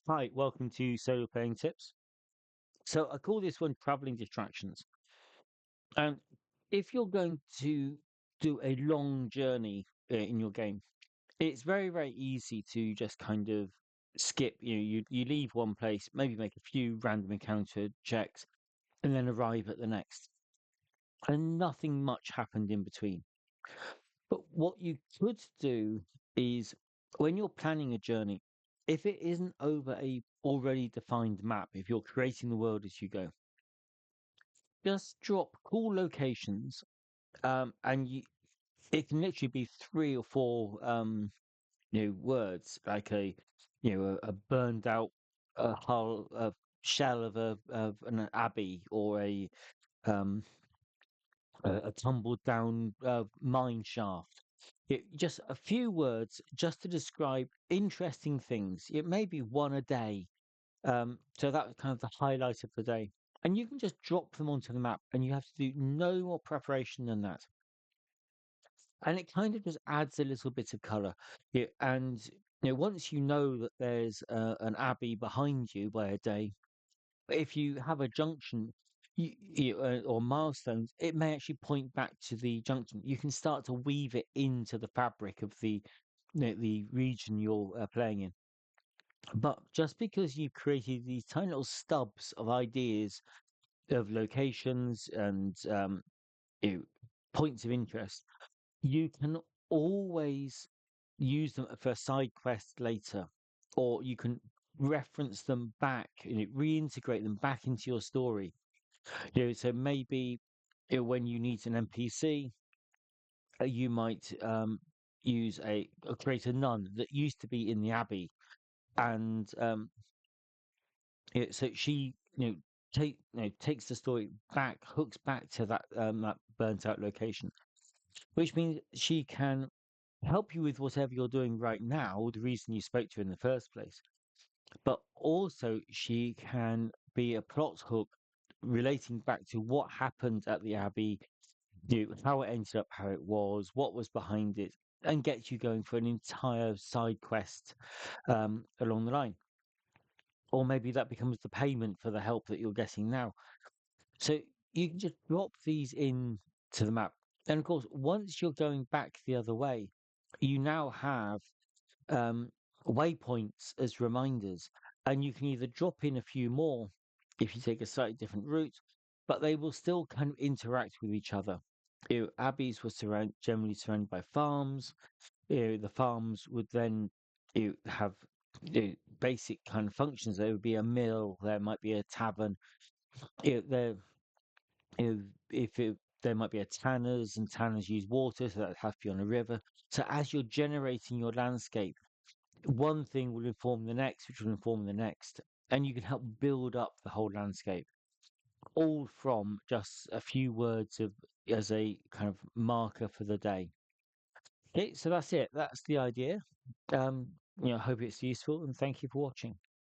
Hi, welcome to Solo Playing Tips. So I call this one traveling distractions. And if you're going to do a long journey in your game, it's very, very easy to just kind of skip. You leave one place, maybe make a few random encounter checks, and then arrive at the next. And nothing much happened in between. But what you could do is when you're planning a journey, if it isn't over a already defined map, if you're creating the world as you go, just drop cool locations, and it can literally be three or four, words like a burned out hull, a shell of an abbey, or um, a tumbled down mine shaft. Just a few words just to describe interesting things. It may be one a day. So that was kind of the highlight of the day. And you can just drop them onto the map and you have to do no more preparation than that. And it kind of just adds a little bit of color. And once you know that there's an abbey behind you by a day, if you have a junction or milestones, it may actually point back to the junction. You can start to weave it into the fabric of the region you're playing in. But just because you've created these tiny little stubs of ideas of locations and you know, points of interest, you can always use them for a side quest later, or you can reference them back and reintegrate them back into your story. So maybe when you need an NPC, you might use create a nun that used to be in the abbey, and so she takes the story back, hooks back to that burnt out location, which means she can help you with whatever you're doing right now, the reason you spoke to her in the first place. But also, she can be a plot hook relating back to what happened at the Abbey, how it ended up, how it was, what was behind it, and get you going for an entire side quest along the line. Or maybe that becomes the payment for the help that you're getting now. So you can just drop these in to the map. And of course, once you're going back the other way, you now have um, waypoints as reminders, and you can either drop in a few more if you take a slightly different route, but they will still kind of interact with each other. Abbeys were generally surrounded by farms. The farms would then have basic kind of functions. There would be a mill, there might be a tavern. There, if, if it, there might be a tanners, and tanners use water, so that would have to be on a river. So as you're generating your landscape, one thing will inform the next, which will inform the next, and you can help build up the whole landscape, all from just a few words of as a kind of marker for the day. Okay, so that's it. That's the idea. Um, hope it's useful, and thank you for watching.